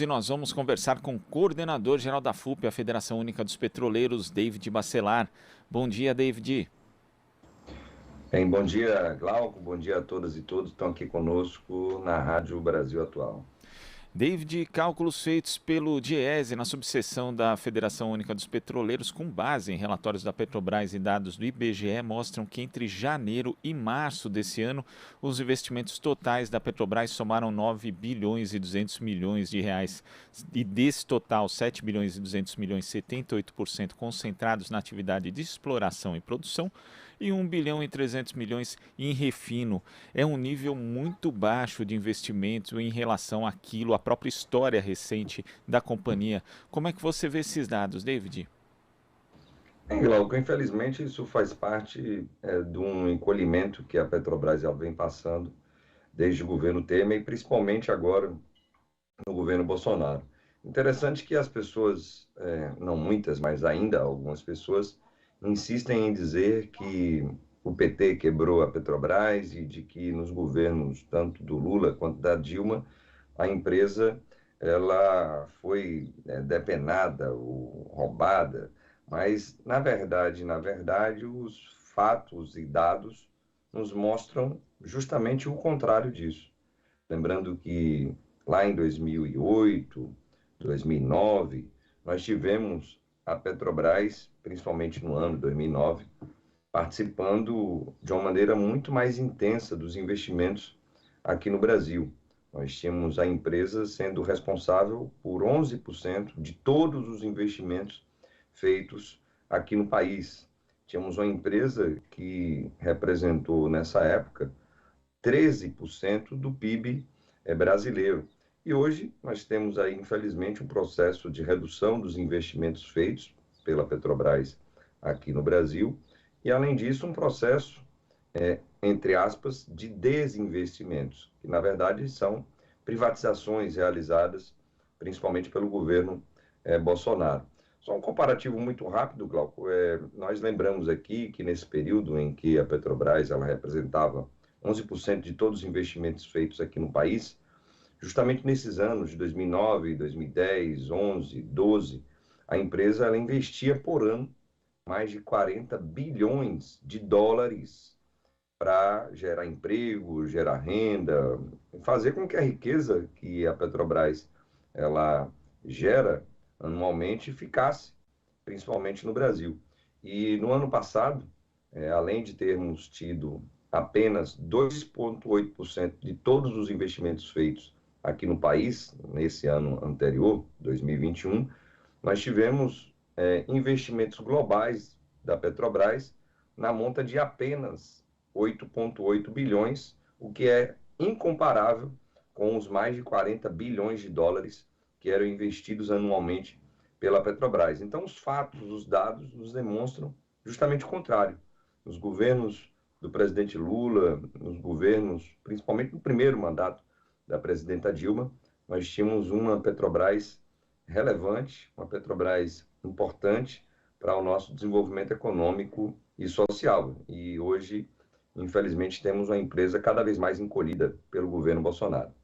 E nós vamos conversar com o coordenador-geral da FUP, a Federação Única dos Petroleiros, David Bacelar. Bom dia, David. Bem, bom dia, Glauco, bom dia a todas e todos que estão aqui conosco na Rádio Brasil Atual. David, cálculos feitos pelo DIEESE na subseção da Federação Única dos Petroleiros, com base em relatórios da Petrobras e dados do IBGE, mostram que entre janeiro e março desse ano, os investimentos totais da Petrobras somaram 9 bilhões e 200 milhões de reais. E desse total, 7 bilhões e 200 milhões, 78% concentrados na atividade de exploração e produção, e 1 bilhão e 300 milhões em refino. É um nível muito baixo de investimento em relação àquilo, à própria história recente da companhia. Como é que você vê esses dados, David? Bem, Glauco, infelizmente isso faz parte de um encolhimento que a Petrobras já vem passando desde o governo Temer e principalmente agora no governo Bolsonaro. Interessante que as pessoas, não muitas, mas ainda algumas pessoas, insistem em dizer que o PT quebrou a Petrobras e de que nos governos tanto do Lula quanto da Dilma a empresa ela foi depenada ou roubada, mas na verdade, os fatos e dados nos mostram justamente o contrário disso. Lembrando que lá em 2008, 2009, nós tivemos a Petrobras, principalmente no ano 2009, participando de uma maneira muito mais intensa dos investimentos aqui no Brasil. Nós tínhamos a empresa sendo responsável por 11% de todos os investimentos feitos aqui no país. Tínhamos uma empresa que representou, nessa época, 13% do PIB brasileiro. E hoje nós temos aí, infelizmente, um processo de redução dos investimentos feitos pela Petrobras aqui no Brasil, e, além disso, um processo, entre aspas, de desinvestimentos, que, na verdade, são privatizações realizadas principalmente pelo governo Bolsonaro. Só um comparativo muito rápido, Glauco. Nós lembramos aqui que nesse período em que a Petrobras ela representava 11% de todos os investimentos feitos aqui no país, justamente nesses anos de 2009, 2010, 11, 12, a empresa ela investia por ano mais de 40 bilhões de dólares para gerar emprego, gerar renda, fazer com que a riqueza que a Petrobras ela gera anualmente ficasse, principalmente no Brasil. E no ano passado, além de termos tido apenas 2,8% de todos os investimentos feitos aqui no país, nesse ano anterior, 2021, nós tivemos investimentos globais da Petrobras na monta de apenas 8,8 bilhões, o que é incomparável com os mais de 40 bilhões de dólares que eram investidos anualmente pela Petrobras. Então, os fatos, os dados nos demonstram justamente o contrário. Nos governos do presidente Lula, nos governos, principalmente no primeiro mandato da presidenta Dilma, nós tínhamos uma Petrobras relevante, uma Petrobras importante para o nosso desenvolvimento econômico e social. E hoje, infelizmente, temos uma empresa cada vez mais encolhida pelo governo Bolsonaro.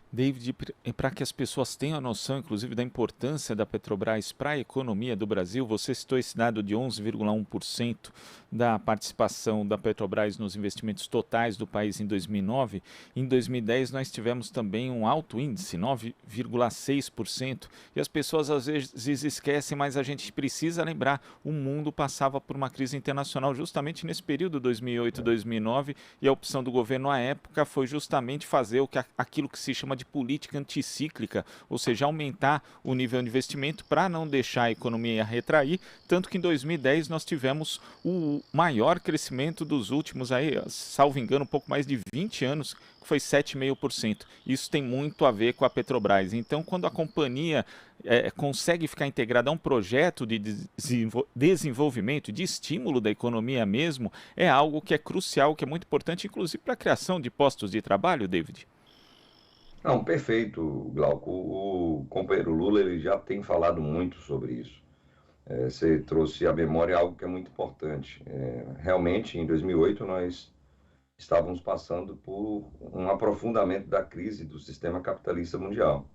David, para que as pessoas tenham a noção, inclusive, da importância da Petrobras para a economia do Brasil, você citou esse dado de 11,1% da participação da Petrobras nos investimentos totais do país em 2009. Em 2010, nós tivemos também um alto índice, 9,6%. E as pessoas às vezes esquecem, mas a gente precisa lembrar, o mundo passava por uma crise internacional justamente nesse período 2008-2009, e a opção do governo à época foi justamente fazer aquilo que se chama de política anticíclica, ou seja, aumentar o nível de investimento para não deixar a economia retrair, tanto que em 2010 nós tivemos o maior crescimento dos últimos, aí, salvo engano, um pouco mais de 20 anos, que foi 7,5%. Isso tem muito a ver com a Petrobras. Então, quando a companhia consegue ficar integrada a um projeto de desenvolvimento, de estímulo da economia mesmo, é algo que é crucial, que é muito importante, inclusive para a criação de postos de trabalho, David. Não, perfeito, Glauco. O companheiro Lula ele já tem falado muito sobre isso. Você trouxe à memória algo que é muito importante. Realmente, em 2008, nós estávamos passando por um aprofundamento da crise do sistema capitalista mundial.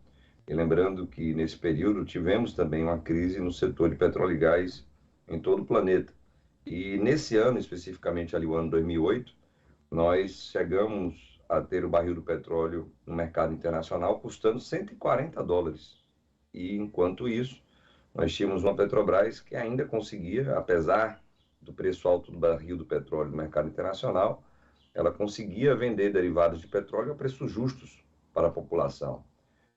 E lembrando que nesse período tivemos também uma crise no setor de petróleo e gás em todo o planeta. E nesse ano, especificamente ali o ano 2008, nós chegamos a ter o barril do petróleo no mercado internacional custando US$ 140. E enquanto isso, nós tínhamos uma Petrobras que ainda conseguia, apesar do preço alto do barril do petróleo no mercado internacional, ela conseguia vender derivados de petróleo a preços justos para a população.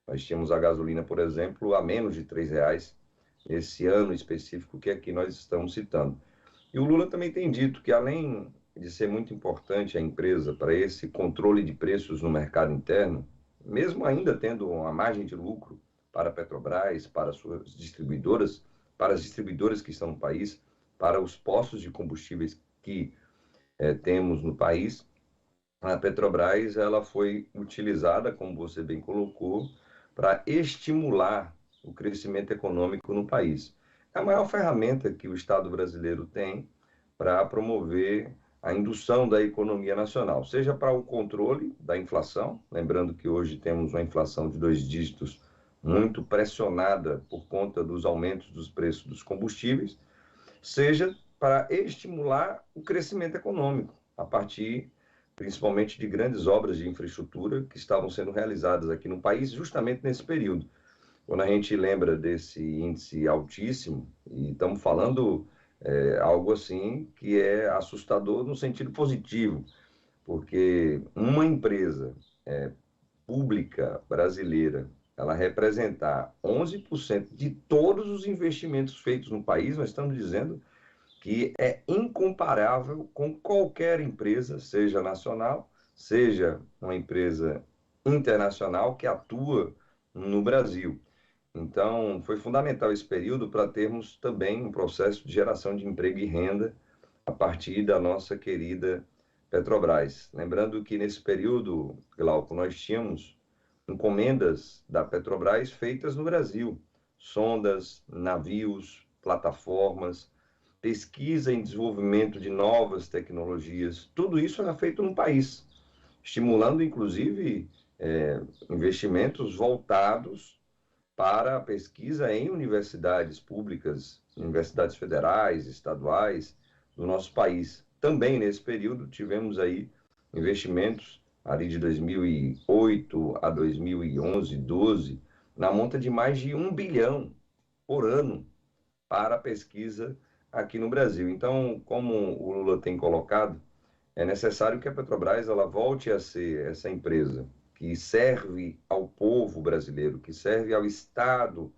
Nós tínhamos a gasolina, por exemplo, a menos de R$ 3 nesse ano específico que aqui nós estamos citando. E o Lula também tem dito que, além de ser muito importante a empresa para esse controle de preços no mercado interno, mesmo ainda tendo uma margem de lucro para a Petrobras, para suas distribuidoras, para as distribuidoras que estão no país, para os postos de combustíveis que temos no país, a Petrobras ela foi utilizada, como você bem colocou, para estimular o crescimento econômico no país. É a maior ferramenta que o Estado brasileiro tem para promover a indução da economia nacional, seja para o controle da inflação, lembrando que hoje temos uma inflação de 2 dígitos muito pressionada por conta dos aumentos dos preços dos combustíveis, seja para estimular o crescimento econômico, a partir principalmente de grandes obras de infraestrutura que estavam sendo realizadas aqui no país justamente nesse período. Quando a gente lembra desse índice altíssimo, e estamos falando algo assim que é assustador no sentido positivo, porque uma empresa pública brasileira, ela representar 11% de todos os investimentos feitos no país, nós estamos dizendo que é incomparável com qualquer empresa, seja nacional, seja uma empresa internacional que atua no Brasil. Então, foi fundamental esse período para termos também um processo de geração de emprego e renda a partir da nossa querida Petrobras. Lembrando que nesse período, Glauco, nós tínhamos encomendas da Petrobras feitas no Brasil, sondas, navios, plataformas, pesquisa em desenvolvimento de novas tecnologias, tudo isso era feito no país, estimulando inclusive investimentos voltados para a pesquisa em universidades públicas, universidades federais, estaduais do nosso país. Também nesse período tivemos aí investimentos ali de 2008 a 2011, 12, na monta de mais de 1 bilhão por ano para a pesquisa aqui no Brasil. Então, como o Lula tem colocado, é necessário que a Petrobras ela volte a ser essa empresa que serve ao povo brasileiro, que serve ao Estado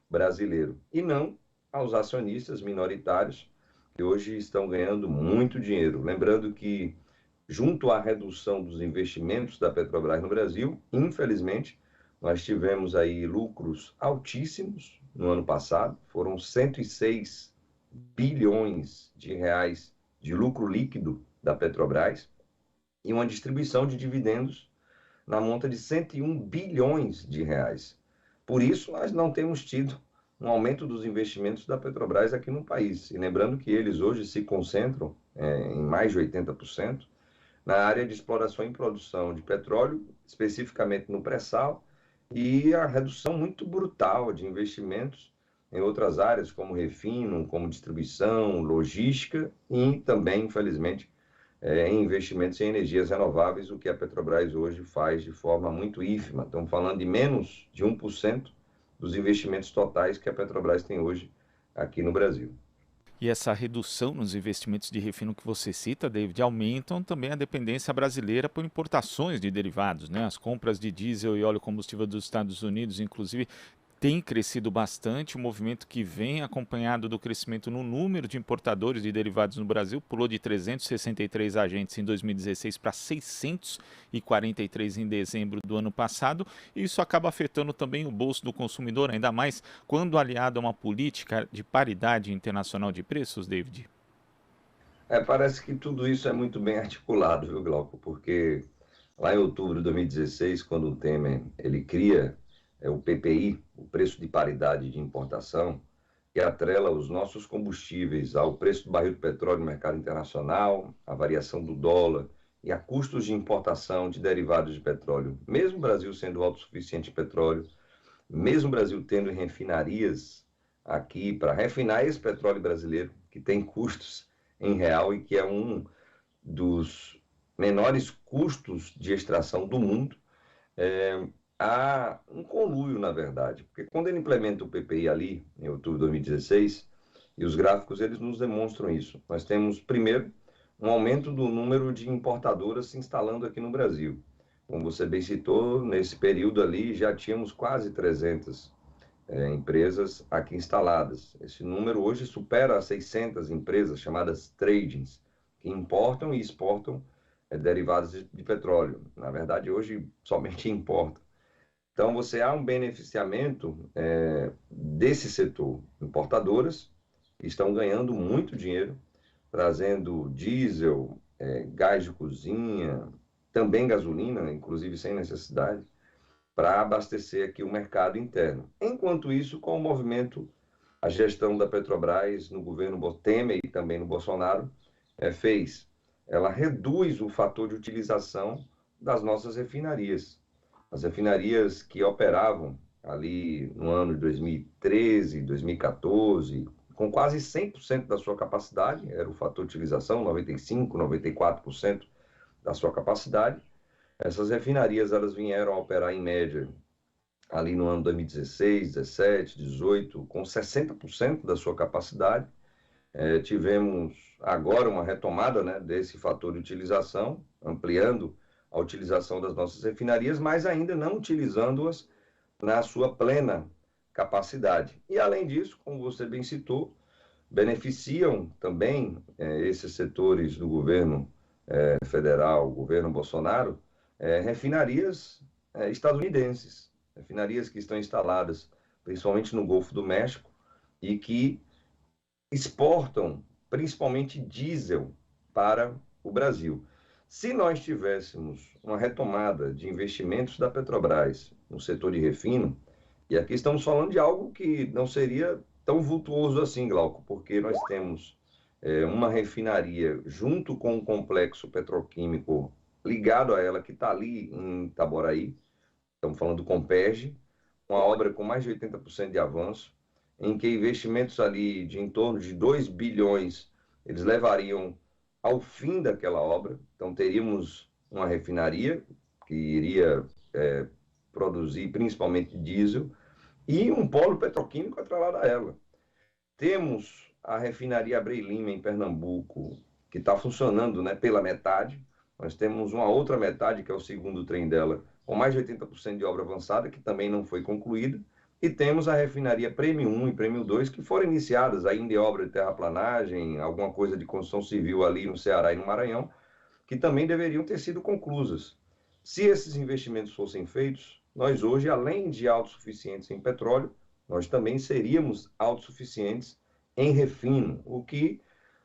brasileiro, e não aos acionistas minoritários que hoje estão ganhando muito dinheiro. Lembrando que, junto à redução dos investimentos da Petrobras no Brasil, infelizmente, nós tivemos aí lucros altíssimos no ano passado, foram 106 bilhões de reais de lucro líquido da Petrobras e uma distribuição de dividendos na monta de 101 bilhões de reais. Por isso, nós não temos tido um aumento dos investimentos da Petrobras aqui no país. E lembrando que eles hoje se concentram em mais de 80% na área de exploração e produção de petróleo, especificamente no pré-sal, e a redução muito brutal de investimentos em outras áreas, como refino, como distribuição, logística e também, infelizmente, em investimentos em energias renováveis, o que a Petrobras hoje faz de forma muito ínfima. Estamos falando de menos de 1% dos investimentos totais que a Petrobras tem hoje aqui no Brasil. E essa redução nos investimentos de refino que você cita, David, aumentam também a dependência brasileira por importações de derivados, né? As compras de diesel e óleo combustível dos Estados Unidos, inclusive, tem crescido bastante, o movimento que vem acompanhado do crescimento no número de importadores de derivados no Brasil, pulou de 363 agentes em 2016 para 643 em dezembro do ano passado, e isso acaba afetando também o bolso do consumidor, ainda mais quando aliado a uma política de paridade internacional de preços, David. Parece que tudo isso é muito bem articulado, viu, Glauco? Porque lá em outubro de 2016, quando o Temer ele cria o PPI, o preço de paridade de importação, que atrela os nossos combustíveis ao preço do barril de petróleo no mercado internacional, a variação do dólar e a custos de importação de derivados de petróleo. Mesmo o Brasil sendo autossuficiente em petróleo, mesmo o Brasil tendo refinarias aqui para refinar esse petróleo brasileiro, que tem custos em real e que é um dos menores custos de extração do mundo, há um conluio, na verdade, porque quando ele implementa o PPI ali, em outubro de 2016, e os gráficos eles nos demonstram isso. Nós temos, primeiro, um aumento do número de importadoras se instalando aqui no Brasil. Como você bem citou, nesse período ali já tínhamos quase 300 empresas aqui instaladas. Esse número hoje supera as 600 empresas chamadas tradings, que importam e exportam derivados de petróleo. Na verdade, hoje somente importam. Então, você há um beneficiamento desse setor. Importadoras estão ganhando muito dinheiro, trazendo diesel, gás de cozinha, também gasolina, inclusive sem necessidade, para abastecer aqui o mercado interno. Enquanto isso, com o movimento, a gestão da Petrobras no governo Temer e também no Bolsonaro fez. Ela reduz o fator de utilização das nossas refinarias. As refinarias que operavam ali no ano de 2013, 2014, com quase 100% da sua capacidade, era o fator de utilização, 95%, 94% da sua capacidade. Essas refinarias elas vieram a operar em média ali no ano 2016, 17, 18, com 60% da sua capacidade. Tivemos agora uma retomada, né, desse fator de utilização, ampliando a utilização das nossas refinarias, mas ainda não utilizando-as na sua plena capacidade. E, além disso, como você bem citou, beneficiam também esses setores do governo federal, o governo Bolsonaro, refinarias estadunidenses, refinarias que estão instaladas principalmente no Golfo do México e que exportam principalmente diesel para o Brasil. Se nós tivéssemos uma retomada de investimentos da Petrobras no setor de refino, e aqui estamos falando de algo que não seria tão vultuoso assim, Glauco, porque nós temos uma refinaria junto com um complexo petroquímico ligado a ela, que está ali em Itaboraí, estamos falando do Comperj, uma obra com mais de 80% de avanço, em que investimentos ali de em torno de 2 bilhões, eles levariam ao fim daquela obra. Então, teríamos uma refinaria que iria produzir principalmente diesel e um polo petroquímico atrelado a ela. Temos a refinaria Abreu Lima, em Pernambuco, que está funcionando, né, pela metade. Nós temos uma outra metade, que é o segundo trem dela, com mais de 80% de obra avançada, que também não foi concluída. E temos a refinaria Prêmio 1 e Prêmio 2, que foram iniciadas ainda em obra de terraplanagem, alguma coisa de construção civil ali no Ceará e no Maranhão, que também deveriam ter sido conclusas. Se esses investimentos fossem feitos, nós hoje, além de autossuficientes em petróleo, nós também seríamos autossuficientes em refino, o que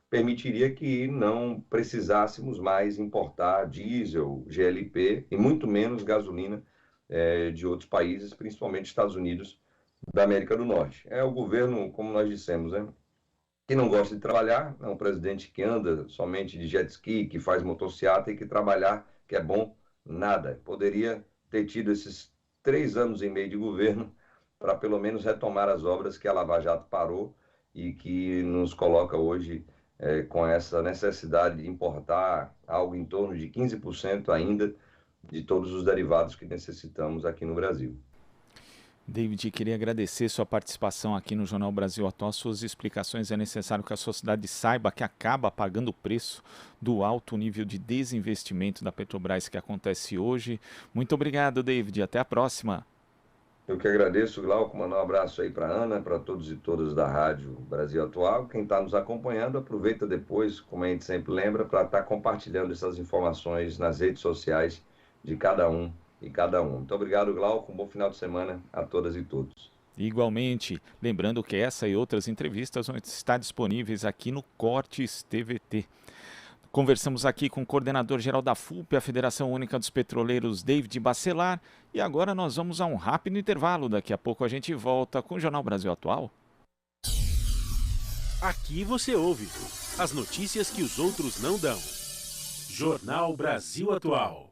permitiria que não precisássemos mais importar diesel, GLP e muito menos gasolina de outros países, principalmente Estados Unidos da América do Norte. É o governo, como nós dissemos, né, que não gosta de trabalhar, é um presidente que anda somente de jet ski, que faz motociata e que trabalhar, que é bom, nada. Poderia ter tido esses 3 anos e meio de governo para pelo menos retomar as obras que a Lava Jato parou e que nos coloca hoje com essa necessidade de importar algo em torno de 15% ainda de todos os derivados que necessitamos aqui no Brasil. David, queria agradecer sua participação aqui no Jornal Brasil Atual. Suas explicações é necessário que a sociedade saiba que acaba pagando o preço do alto nível de desinvestimento da Petrobras que acontece hoje. Muito obrigado, David. Até a próxima. Eu que agradeço, Glauco. Mandar um abraço aí para a Ana, para todos e todas da Rádio Brasil Atual. Quem está nos acompanhando, aproveita depois, como a gente sempre lembra, para estar compartilhando essas informações nas redes sociais de cada um e cada um. Muito obrigado, Glauco. Um bom final de semana a todas e todos. Igualmente, lembrando que essa e outras entrevistas vão estar disponíveis aqui no Cortes TVT. Conversamos aqui com o coordenador-geral da FUP, a Federação Única dos Petroleiros, David Bacelar, e agora nós vamos a um rápido intervalo. Daqui a pouco a gente volta com o Jornal Brasil Atual. Aqui você ouve as notícias que os outros não dão. Jornal Brasil Atual.